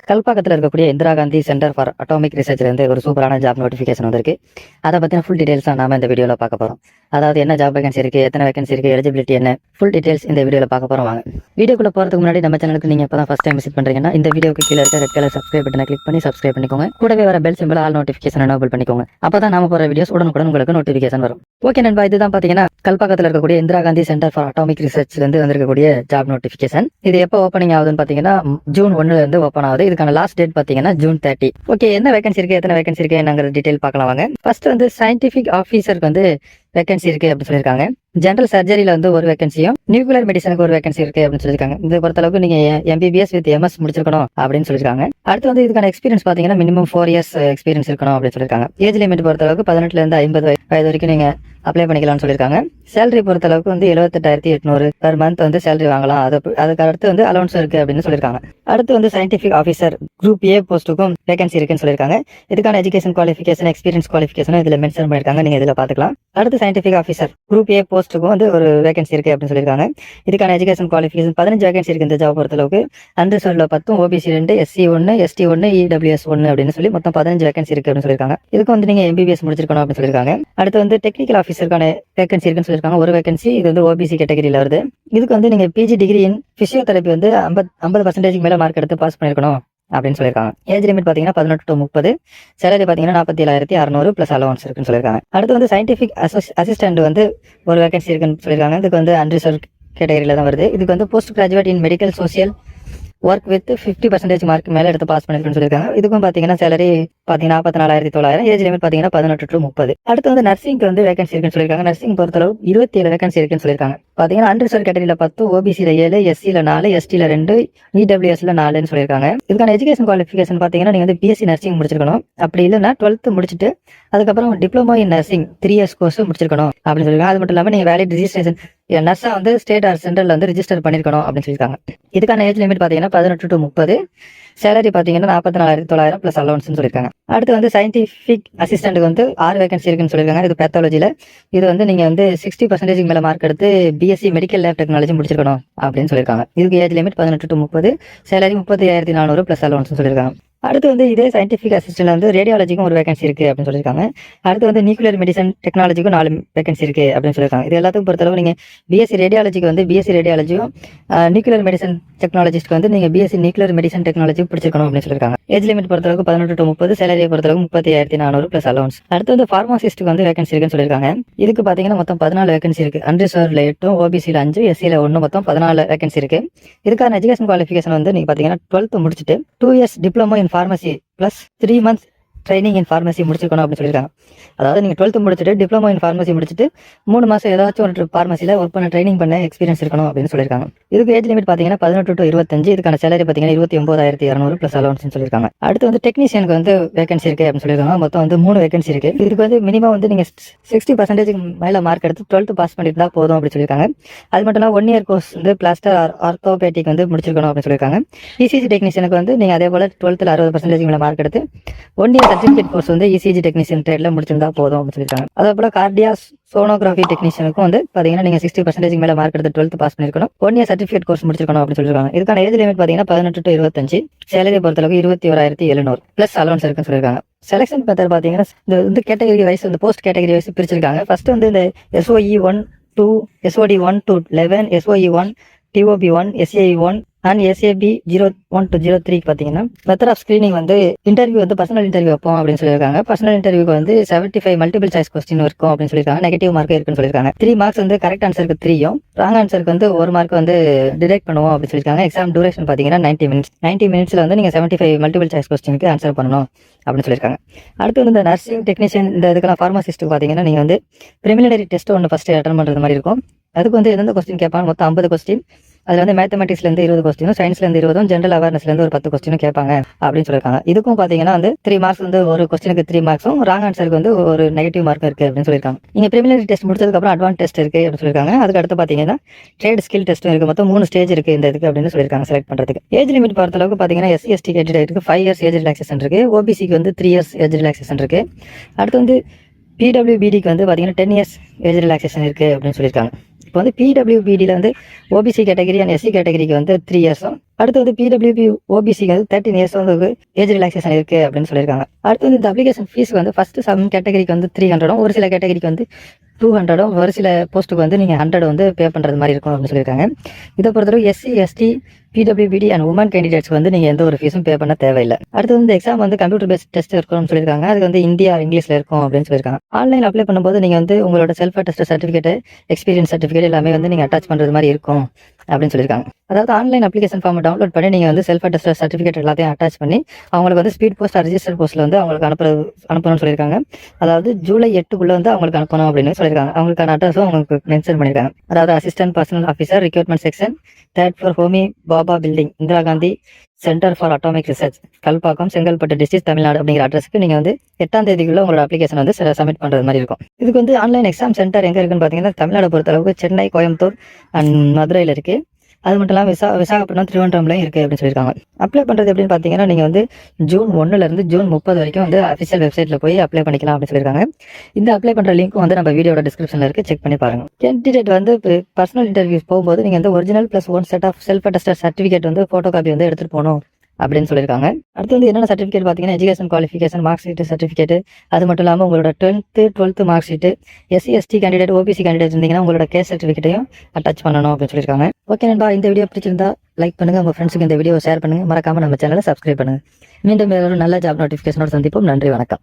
கல்பாக்கத்தில் இருக்கக்கூடிய Indira Gandhi center for atomic ரிசர்ச்லேருந்து ஒரு சூப்பரான ஜாப் நோட்டிஃபிகேஷன் வந்திருக்கு. அதை பற்றின ஃபுல் டீடைல்ஸ் தான் நாம இந்த வீடியோவில் பார்க்க போகிறோம். அதாவது என்ன ஜாப் வேகன்சி இருக்குது, எத்தனை வேகன்சி இருக்குது, எலிஜிபிலிட்டி என்ன, ஃபுல் டீடைல்ஸ் இந்த வீடியோவில் பார்க்க போகிறோம். வாங்க வீடியோக்குள்ள போகிறதுக்கு முன்னாடி நம்ம சேனலுக்கு நீங்கள் இப்போ தான் ஃபஸ்ட் டைம் விசிட் பண்ணுறீங்கன்னா இந்த வீடியோக்கு கீழே இருக்க ரெட் கலர் சப்ஸ்கிரைப் பட்டனை கிளிக் பண்ணி சப்ஸ்கிரைப் பண்ணிக்கோங்க. கூடவே வர bell simple all notification enable பண்ணிக்கோங்க. அப்போ தான் நாம போகிற வீடியோஸ் உடனுக்குடன் உங்களுக்கு நோட்டிஃபிகேஷன் வரும். ஓகே நண்பா, இதுதான் பார்த்தீங்கன்னா கல்பாக்கத்தில் இருக்கக்கூடிய Indira Gandhi center for atomic ரிசர்ச்லேருந்து வந்திருக்கக்கூடிய ஜாப் நோட்டிஃபிகேஷன். இது எப்போ ஓப்பனிங் ஆகுதுன்னு பார்த்தீங்கன்னா ஜூன் 1 ஓப்பன் ஆகுது. இதுக்கான லாஸ்ட் டேட் பார்த்தீங்கன்னா ஜூன் 30. ஓகே, என்ன வேகன்சி இருக்கு, எத்தனை வேகன்சி இருக்கு என்னங்கிற டீடைல் பார்க்கலாம் வாங்க. ஃபர்ஸ்ட் வந்து சயின்டிபிக் ஆஃபீஸருக்கு வந்து வேகன்சி இருக்கு அப்படின்னு சொல்லியிருக்காங்க. ஜெனரல் சர்ஜரியில வந்து ஒரு வேகன்சியும், நியூக்ளியர் மெடிசனுக்கு ஒரு வேகன்சி இருக்கு அப்படின்னு சொல்லியிருக்காங்க. இதை பொறுத்தளவுக்கு நீங்க MBBS வித் MS முடிச்சிருக்கணும் அப்படின்னு சொல்லியிருக்காங்க. அடுத்து வந்து இதுக்கான எக்ஸ்பீரியன்ஸ் பாத்தீங்கன்னா மினிமம் 4 இயர்ஸ் எக்ஸ்பீரியன்ஸ் இருக்கணும் அப்படின்னு சொல்லியிருக்காங்க. ஏஜ் லிமிட் பொறுத்தளவுக்கு 18 இருந்து 50 வயது வரைக்கும் நீங்க அப்ளை பண்ணிக்கலாம்னு சொல்லியிருக்காங்க. சேலரி பொறுத்தளவுக்கு வந்து 78,800 பெர் மந்த் வந்து சேலரி வாங்கலாம். அதுக்கு அடுத்து வந்து அலௌன்ஸ் இருக்கு அப்படின்னு சொல்லியிருக்காங்க. அடுத்து வந்து சயின்டிபிக் ஆஃபீஸர் குரூப் A போஸ்ட்டுக்கும் வேகன்சி இருக்குன்னு சொல்லியிருக்காங்க. இதுக்கான எஜுகேஷன் குவாலிஃபிகேஷன், எக்ஸ்பீரியன்ஸ் குவாலிஃபிகேஷன் இதுல மென்ஷன் பண்ணியிருக்காங்க. நீங்க இதுல பாத்துக்கலாம். அடுத்து சயின்டிபிக் ஆஃபீஸர் குரூப் A போஸ்ட்டுக்கும் வந்து ஒரு வேகன்சி இருக்கு அப்படின்னு சொல்லியிருக்காங்க. இதுக்கான எஜுகேஷன் குவாலிஃபிகேஷன் 15 வேகன்சி இருக்கு இந்த ஜாப் பொறுத்தளவுக்கு. அன்ரிசர்வ்ல 10, OBC 2, SC 1, ST 1, EWS 1 அப்படின்னு சொல்லி மொத்தம் 15 வேகன்சி இருக்கு அப்படின்னு சொல்லியிருக்காங்க. இதுக்கு வந்து நீங்க MBBS முடிச்சிருக்கணும் அப்படின்னு சொல்லியிருக்காங்க. அடுத்து வந்து டெக்னிக்கல் ஆஃபீஸருக்கான வேகன்சி இருக்குன்னு சொல்லியிருக்காங்க. ஒரு வேகன்சி, இது வந்து OBC கேட்டகரியில வருது. இதுக்கு வந்து நீங்க PG டிகிரி இன் பிசியோதெரபி வந்து 50% மேல மார்க் எடுத்து பாஸ் பண்ணிருக்கணும் அப்படின்னு சொல்லியிருக்காங்க. ஏஜ் லிமிட் பாத்தீங்கன்னா 18 to 30. சேலரி பாத்தீங்கன்னா 47,600 பிளஸ் அலவன்ஸ் இருக்குன்னு சொல்லியிருக்காங்க. அடுத்து வந்து சயின்டிபிக் அசிஸ்டன்ட் வந்து ஒரு வேகன்சி இருக்குன்னு சொல்லியிருக்காங்க. இதுக்கு வந்து அன்ரிசர்வ் கேட்டகரியில தான் வருது. இதுக்கு வந்து post graduate in medical social work with 50% mark மேல எடுத்து பாஸ் பண்ணிருக்குன்னு சொல்லியிருக்காங்க. இதுக்கும் பாத்தீங்கன்னா சேலரி பாத்தீங்கன்னா 44,900. ஏஜ் லிமிட் பாத்தீங்கன்னா 18 to 30. அடுத்து வந்து நர்சிங்க்கு வந்து வேகன்சி இருக்குன்னு சொல்லியிருக்காங்க. நர்சிங் பொறுத்தளவு 27 வேகன்சி இருக்குன்னு சொல்லியிருக்காங்க. பாத்தீங்கன்னா அன்ரிசர்வ் கேட்டகரியில 10, OBC-ல 7, SC-ல 4, ST-ல 2, EWS-ல 4ன்னு சொல்லியிருக்காங்க. இதுக்கான எஜுகேஷன் குவாலிஃபிகேஷன் பாத்தீங்கன்னா நீங்க வந்து BSc நர்சிங் முடிச்சிருக்கணும். அப்படி இல்லைன்னா 12th முடிச்சுட்டு அதுக்கப்புறம் diploma in nursing 3 years course முடிச்சிருக்கணும் அப்படின்னு சொல்லியிருக்காங்க. அது மட்டும் இல்லாம நீங்க வேலிட் ரிஜிஸ்ட்ரேஷன் நர்ஸா வந்து ஸ்டேட் ஆர் சென்ட்ரல்ல வந்து ரிஜிஸ்டர் பண்ணிருக்கணும் அப்படின்னு சொல்லியிருக்காங்க. இதுக்கான ஏஜ் லிமிட் பாத்தீங்கன்னா 18 to 30. சேலரி பாத்தீங்கன்னா 44,900 பிளஸ் அலவன்ஸ் சொல்லியிருக்காங்க. அடுத்து வந்து சயின்டிபிக் அசிஸ்டன்ட்டுக்கு வந்து 6 வேகன்சி இருக்குன்னு சொல்லியிருக்காங்க. இது பேத்தாலஜில. இது வந்து நீங்க வந்து 60% மேல மார்க் எடுத்து BSc மெடிக்கல் லேப் டெக்னாலஜி முடிச்சிருக்கணும் அப்படின்னு சொல்லியிருக்காங்க. இதுக்கு age limit 18 to 30. Salary 35,400 plus allowance சொல்லியிருக்காங்க. அடுத்து வந்து இதே சயின்டிபிக் அசிஸ்டன்ட்ல வந்து ரேடியாலஜிக்கும் ஒரு வேகன்சி இருக்கு அப்படின்னு சொல்லியிருக்காங்க. அடுத்து வந்து நியூக்ளியர் மெடிசன் டெக்னாலஜிக்கும் 4 வேகன்சி இருக்கு அப்படின்னு சொல்லியிருக்காங்க. இது எல்லாத்துக்கும் பொறுத்தளவு நீங்க BSc ரேடியாலஜிக்கு வந்து BSc ரேடியாலஜியும், நியூக்ளியர் மெடிசன் டெக்னாலஜிஸ்ட்க்கு வந்து நீங்க BSc நியூக்ளியர் மெடிசன் டெக்னாலஜி படிச்சிருக்கணும் அப்படின்னு சொல்லியிருக்காங்க. ஏஜ் லிமிட் பொறுத்தளவுக்கு 18 to 30. சேலரியை பொறுத்தளவுக்கு 35,400 பிளஸ் அலவன்ஸ். அடுத்து வந்து ஃபார்மாசிஸ்ட்டுக்கு வந்து வேகன்சி இருக்குன்னு சொல்லியிருக்காங்க. இதுக்கு பாத்தீங்கன்னா மொத்தம் 14 வேகன்சி இருக்கு. அன்ரிசர்வ்ல 8, OBC-ல 5, SC-ல 1, மொத்தம் 14 வேகன்சி இருக்கு. இதுக்கான எஜுகேஷன் குவாலிஃபிகேஷன் வந்து நீங்க பாத்தீங்கன்னா 12th முடிச்சுட்டு 2 years diploma in pharmacy plus 3 months training in pharmacy முடிச்சிருக்கணும் அப்படின்னு சொல்லியிருக்காங்க. அதாவது நீங்க 12th முடிச்சுட்டு டிப்ளமோ இன் ஃபார்மசி முடிச்சுட்டு 3 மாசம் ஏதாச்சும் ஒரு ஃபார்மசியில ஒர்க் பண்ண ட்ரைனிங் பண்ண எக்ஸ்பீரியன்ஸ் இருக்கணும் அப்படின்னு சொல்லியிருக்காங்க. இதுக்கு ஏஜ் லிமிட் பாத்தீங்கன்னா 18 to 25. இதுக்கான சேலரி பாத்தீங்கன்னா 29,200 பிளஸ் அலவன்ஸ் சொல்லியிருக்காங்க. அடுத்து வந்து டெக்னீஷியனுக்கு வந்து வேகன்சி இருக்கு அப்படின்னு சொல்லியிருக்காங்க. மொத்தம் வந்து 3 வேகன்சி இருக்கு. இதுக்கு வந்து மினிமம் வந்து நீங்க 60% மேல மார்க் எடுத்து 12th பாஸ் பண்ணிட்டு போதும் அப்படின்னு சொல்லியிருக்காங்க. அது மட்டும் இல்லாம 1 year கோர்ஸ் வந்து பிளாஸ்டர் ஆர்த்தோபேட்டிக் வந்து முடிச்சிருக்கணும் அப்படின்னு சொல்லியிருக்காங்க. ECG டெக்னீஷியனுக்கு வந்து நீங்க அதே போல 12th 60% மேல மார்க் எடுத்து 1 year சர்டிபிகேட் கோர்ஸ் வந்து ECG டெக்னீஷியன் ட்ரேட்ல முடிச்சிருந்தா போதும் அப்படின்னு சொல்லியிருக்காங்க. அதே போல கார்டியா சோனோகிராஃபி டெக்னீஷியனுக்கும் வந்து பாத்தீங்கன்னா நீங்க 60% மேல மார்க் எடுத்து 12th பாஸ் பண்ணிருக்கணும். 1 year சர்டிபிகேட் கோர்ஸ் முடிச்சிருக்கணும் அப்படின்னு சொல்லியிருக்காங்க. இதுக்கான ஏஜ் லிமிட் பாத்தீங்கன்னா 18 to 25. சேலரி பொறுத்தளவுக்கு 21,700 பிளஸ் அலவன்ஸ் இருக்குன்னு சொல்லியிருக்காங்க. செலக்ஷன் மெத்தட் பாத்தீங்கன்னா இந்த வந்து கேட்டகரி வைஸ் இந்த போஸ்ட் கேட்டகரி வைஸ் பிரிச்சிருக்காங்க. ஃபர்ஸ்ட் வந்து இந்த SOE 1 to SOD 1 to 11, SOE 1, TOB 1, SAE 1 and SAB 01 to 03 பாத்தீங்கன்னா மெத்தட் ஆஃப் ஸ்கிரீனிங் வந்து இன்டர்வியூ வந்து பர்சனல் இன்டர்வியூ வைப்போம் அப்படின்னு சொல்லியிருக்காங்க. பர்சனல் இன்டர்வியூக்கு வந்து 75 மல்டிபிள் சாய்ஸ் கொஸ்டின் இருக்கும் அப்படின்னு சொல்லியிருக்காங்க. நெகட்டிவ் மார்க் இருக்குன்னு சொல்லியிருக்காங்க. 3 marks வந்து கரெக்ட் ஆன்சருக்கு 3யும் ராங் ஆன்சருக்கு வந்து 1 mark வந்து டிடெக்ட் பண்ணுவோம் அப்படின்னு சொல்லியிருக்காங்க. எக்ஸாம் டூரேஷன் பாத்தீங்கன்னா 90 minutes. 90 minutesல வந்து நீங்க 75 மல்டிபிள் சாய்ஸ் கொஸ்டினுக்கு ஆன்சர் பண்ணணும் அப்படின்னு சொல்லியிருக்காங்க. அடுத்து வந்து இந்த நர்சிங் டெக்னீஷியன் இந்த இதுக்கெல்லாம் ஃபார்மசிஸ்ட்டுக்கு பாத்தீங்கன்னா நீங்க வந்து பிரிமினரி டெஸ்ட் ஒன்று ஃபர்ஸ்ட் அட்டன் பண்றது மாதிரி இருக்கும். அதுக்கு வந்து எந்தெந்த கொஸ்டின் கேட்பாங்க, மொத்தம் 50 கொஸ்டின். அதுல வந்து மேத்தமெட்டிக்ஸ்ல இருந்து 20 கொஸ்டினும், சயின்ஸ்ல இருந்து 20, ஜெனரல் அவேர்னஸ்ல இருந்து ஒரு 10 கொஸ்டினும் கேட்பாங்க அப்படின்னு சொல்லியிருக்காங்க. இதுக்கும் பாத்தீங்கன்னா வந்து 3 marks வந்து ஒரு கொஸ்டினுக்கு 3 marksம், ராங் ஆன்சருக்கு வந்து ஒரு நெகட்டிவ் மார்க் இருக்கு அப்படின்னு சொல்லியிருக்காங்க. நீங்க பிரிமினரி டெஸ்ட் முடிச்சதுக்கு அப்புறம் அட்வான்ஸ் டெஸ்ட் இருக்கு அப்படின்னு சொல்லியிருக்காங்க. அதுக்கு அடுத்து பாத்தீங்கன்னா ட்ரேட் ஸ்கில் டெஸ்ட்டும் இருக்கு. மொத்தம் 3 ஸ்டேஜ் இருக்கு இந்த இதுக்கு அப்படின்னு சொல்லியிருக்காங்க செலக்ட் பண்றதுக்கு. ஏஜ் லிமிட் பொறுத்த அளவுக்கு பாத்தீங்கன்னா SC ST கேட்டகரிக்கு 5 years ஏஜ் ரிலாக்சேஷன் இருக்கு. OBC-க்கு வந்து 3 years ஏஜ் ரிலாக்சேஷன் இருக்கு. அடுத்து வந்து PWBD-க்கு வந்து பாத்தீங்கன்னா 10 years ஏஜ் ரிலாக்சேஷன் இருக்கு அப்படின்னு சொல்லியிருக்காங்க. இப்போ வந்து பிடபிள்யூபிடியில் வந்து ஓபிசி கேட்டகரி அண்ட் எஸ்சி கேட்டகரிக்கு வந்து 3 இயர்ஸும், அடுத்து வந்து பிடபிள்யூபி ஓபிசிக்கு வந்து 13 இயர்ஸ் வந்து ஏஜ் ரிலாக்ஸேஷன் இருக்குது அப்படின்னு சொல்லியிருக்காங்க. அடுத்து வந்து இந்த அப்ளிகேஷன் ஃபீஸ் வந்து ஃபஸ்ட்டு சம் கேட்டகரிக்கு வந்து 300, ஒரு சில கேட்டகரிக்கு வந்து 200, ஒரு சில போஸ்ட்டுக்கு வந்து நீங்கள் 100 வந்து பே பண்ணுறது மாதிரி இருக்கும் அப்படின்னு சொல்லியிருக்காங்க. இதை பொறுத்தவரை SC, ST, PWBD and woman கேண்டிடேட்ஸ்க்கு வந்து நீங்கள் எந்த ஒரு ஃபீஸும் பே பண்ண தேவையில்லை. அடுத்து வந்து எக்ஸாம் வந்து கம்ப்யூட்டர் பேஸ்ட் டெஸ்ட் இருக்கும்னு சொல்லியிருக்காங்க. அது வந்து இந்தியா இங்கிலீஷில் இருக்கும் அப்படின்னு சொல்லியிருக்காங்க. ஆன்லைன் அப்ளை பண்ணும்போது நீங்கள் வந்து உங்களோட self attest certificate, experience certificate எல்லாமே வந்து நீங்கள் அட்டாச் பண்ணுறது மாதிரி இருக்கும் அப்படின்னு சொல்லியிருக்காங்க. அதாவது ஆன்லைன் அப்ளிகேஷன் ஃபார்ம் டவுன்லோட் பண்ணி நீங்கள் வந்து செல்ஃப் அட்டஸ்ட் சர்டிஃபிகேட் எல்லாத்தையும் அட்டாச் பண்ணி அவங்களுக்கு வந்து ஸ்பீட் போஸ்ட் ரிஜிஸ்டர் போஸ்ட்டில் வந்து அவங்களுக்கு அனுப்பணும்னு சொல்லியிருக்காங்க. அதாவது ஜூலை 8க்குள்ளே வந்து அவங்களுக்கு அனுப்பணும் அப்படின்னு சொல்லியிருக்காங்க. அவங்களுக்கான அட்ரஸும் அவங்களுக்கு மென்ஷன் பண்ணியிருக்காங்க. அதாவது assistant personal officer, recruitment section, 3rd floor Homi Baba building, Indira Gandhi center for atomic research, Kalpakkam, Chengalpattu district, Tamil Nadu அப்படிங்கிற அட்ரஸ்க்கு நீங்கள் வந்து 8ஆம் தேதிக்குள்ள உங்களோட அப்ளிகேஷன் வந்து சப்மிட் பண்ணுறது மாதிரி இருக்கும். இதுக்கு வந்து ஆன்லைன் எக்ஸாம் சென்டர் எங்கே இருக்குன்னு பார்த்தீங்கன்னா தமிழ்நாடு பொறுத்தளவுக்கு சென்னை, கோயம்புத்தூர் அண்ட் மதுரையில் இருக்குது. அது மட்டும் இல்லாமல் விசாகப்பட்டினம், திருவனந்தபுரம்லையும் இருக்குது அப்படின்னு சொல்லியிருக்காங்க. அப்ளை பண்ணுறது எப்படின்னு பார்த்தீங்கன்னா நீங்கள் வந்து ஜூன் 1லேருந்து ஜூன் 30 வரைக்கும் வந்து அஃபிஷியல் வெப்சைட்டில் போய் அப்ளை பண்ணிக்கலாம் அப்படின்னு சொல்லியிருக்காங்க. இந்த அப்ளை பண்ணுற லிங்க்கும் வந்து நம்ம வீடியோட டிஸ்கிரிப்ஷனில் இருக்குது, செக் பண்ணி பாருங்கள். கேண்டிடேட் வந்து பர்சனல் இன்டர்வியூஸ் போகும்போது நீங்கள் வந்து original + 1 set of self attested certificate வந்து ஃபோட்டோ காப்பி வந்து எடுத்துகிட்டு போகணும் அப்படின்னு சொல்லியிருக்காங்க. அடுத்து வந்து என்னென்ன சர்டிஃபிகேட் பார்த்தீங்கன்னா education qualification, mark sheet certificate, அது மட்டும் இல்லாமல் உங்களோட 12th mark sheet, SC, ST candidate, OBC candidate இருந்தீங்கன்னா உங்களோட கேஸ் சர்டிஃபிகேட்டையும் அட்டாச் பண்ணணும் அப்படின்னு சொல்லியிருக்காங்க. ஓகே நண்பா, இந்த வீடியோ பிடிச்சிருந்தா லைக் பண்ணுங்கள், உங்கள் ஃப்ரெண்ட்ஸுக்கு இந்த வீடியோ ஷேர் பண்ணுங்கள், மறக்காமல் நம்ம சேனலை சப்ஸ்கிரைப் பண்ணுங்கள். மீண்டும் வேறு ஒரு நல்ல ஜாப் நோட்டிஃபிகேஷனோட சந்திப்போம். நன்றி, வணக்கம்.